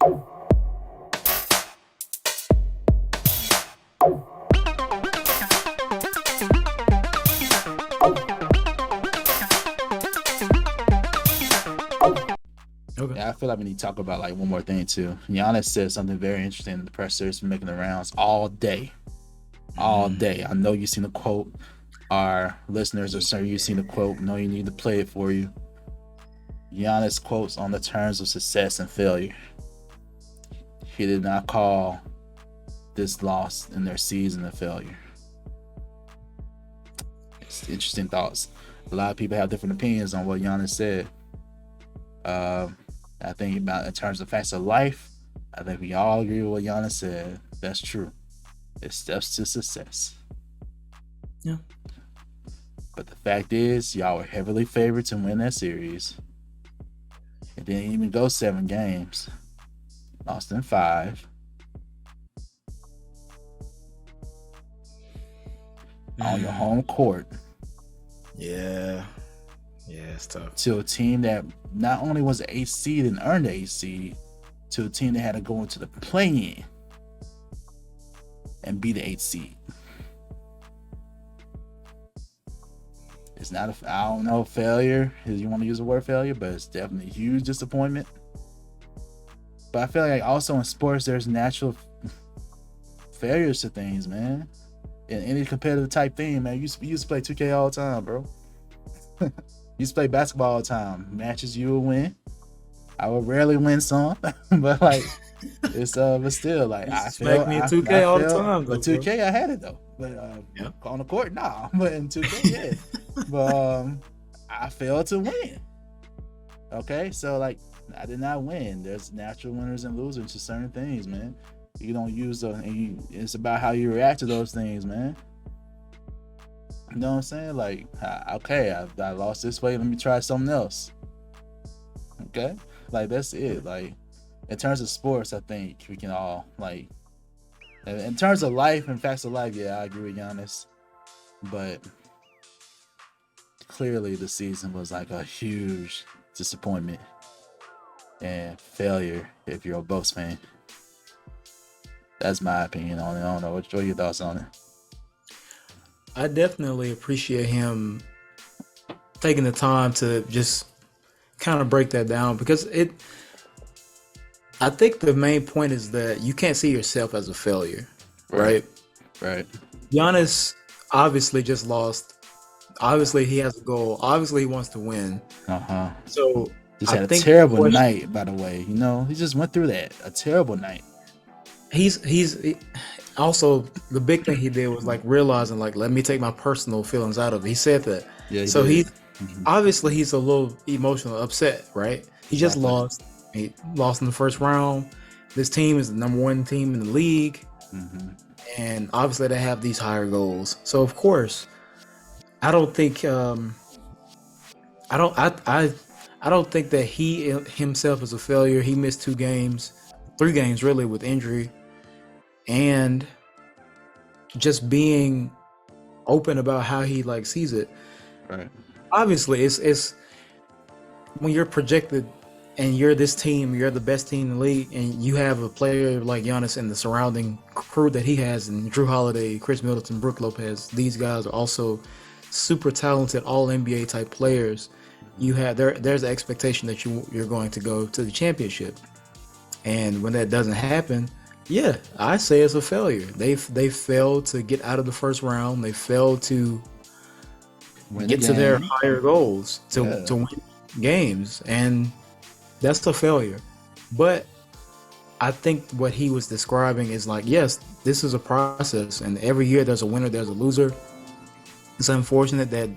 Okay. Yeah, I feel like we need to talk about like one more thing too. Giannis said something very interesting in the press series, making the rounds all day. All day. I know you've seen the quote. Our listeners are saying you've seen the quote. No, you need to play it for you. Giannis quotes on the terms of success and failure. He did not call this loss in their season a failure. It's interesting thoughts. A lot of people have different opinions on what Giannis said. I think about in terms of facts of life, I think we all agree with what Giannis said. That's true. It's steps to success. Yeah. But the fact is, y'all were heavily favored to win that series. It didn't even go 7 games. Lost in 5. On your home court. Yeah. Yeah, it's tough. To a team that not only was the 8th seed and earned the 8th seed, to a team that had to go into the play-in and be the 8th seed. It's not I don't know, failure, if you want to use the word failure, but it's definitely a huge disappointment. But I feel like also in sports, there's natural failures to things, man. In any competitive type thing, man, you used to play 2K all the time, bro. You used to play basketball all the time. Matches you would win. I would rarely win some, but like it's but still like I feel me in 2K all the time. But 2K I had it though. But on the court, nah. But in 2K, yeah. But I failed to win. Okay, so like I did not win. There's natural winners and losers to certain things, man. You don't use those. It's about how you react to those things, man. You know what I'm saying? Like, okay, I lost this way. Let me try something else. Okay, like that's it. Like, in terms of sports, I think we can all like. In terms of life and facts of life, yeah, I agree with Giannis, but clearly the season was like a huge disappointment and failure if you're a Bucks fan. That's my opinion on it. I don't know. What are your thoughts on it? I definitely appreciate him taking the time to just kind of break that down because I think the main point is that you can't see yourself as a failure, right? Right. Giannis obviously just lost. Obviously he has a goal. Obviously he wants to win. So just had a terrible night, by the way. You know, he just went through that. A terrible night. He's also the big thing he did was like realizing like let me take my personal feelings out of it. He said that. Yeah. So obviously he's a little emotional upset, right? He just lost. He lost in the first round. This team is the number 1 team in the league, and obviously they have these higher goals. So of course, I don't think I don't think that he himself is a failure. He missed 3 games really with injury, and just being open about how he like sees it. Right. Obviously, it's when you're projected and you're this team, you're the best team in the league, and you have a player like Giannis and the surrounding crew that he has, and Drew Holiday, Chris Middleton, Brook Lopez. These guys are also super talented, all NBA type players. You have there's an expectation that you're going to go to the championship, and when that doesn't happen, yeah, I say it's a failure. They failed to get out of the first round. They failed to get to their higher goals to win games, and that's a failure. But I think what he was describing is like, yes, this is a process, and every year there's a winner, there's a loser. It's unfortunate that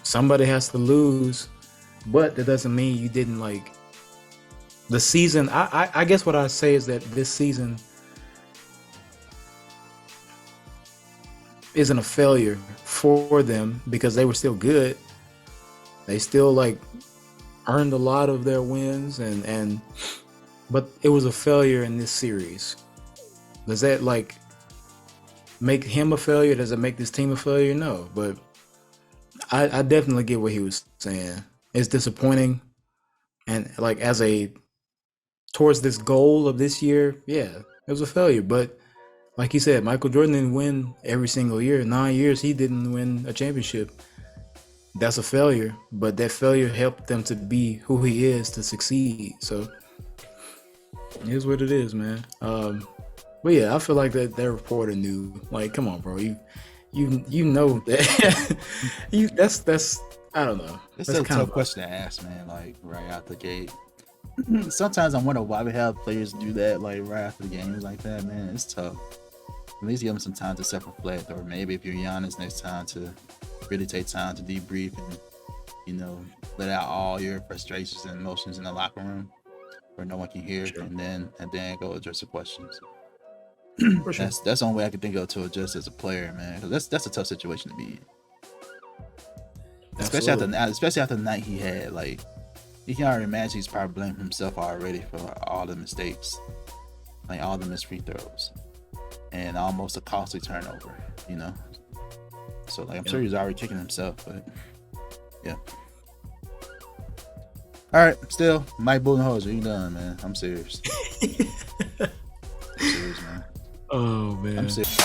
somebody has to lose, but that doesn't mean you didn't like the season. I guess what I say is that this season isn't a failure for them because they were still good. They still like earned a lot of their wins, but it was a failure in this series. Does that like make him a failure? Does it make this team a failure? No, but I definitely get what he was saying. It's disappointing, and like as a towards this goal of this year, yeah, it was a failure. But like you said, Michael Jordan didn't win every single year. 9 years he didn't win a championship. That's a failure, but that failure helped them to be who he is, to succeed. So it is what it is, man. But yeah, I feel like that reporter knew. Like, come on, bro, you know that. That's I don't know. It's that's a tough question to ask, man. Like right out the gate. Sometimes I wonder why we have players do that, like right after the games like that, man. It's tough. At least give them some time to self-reflect, or maybe if you're Giannis next time, to really take time to debrief and, you know, let out all your frustrations and emotions in the locker room where no one can hear, sure. and then go address the questions. Sure. That's the only way I can think of to adjust as a player, man. Because that's a tough situation to be in. Especially after the night he had. Like, you can already imagine he's probably blaming himself already for all the mistakes, like all the missed free throws, and almost a costly turnover, you know. So like I'm sure he's already kicking himself, but yeah. All right, still Mike Budenholzer, you done, man? I'm serious. I'm serious, man. Oh man. I'm serious.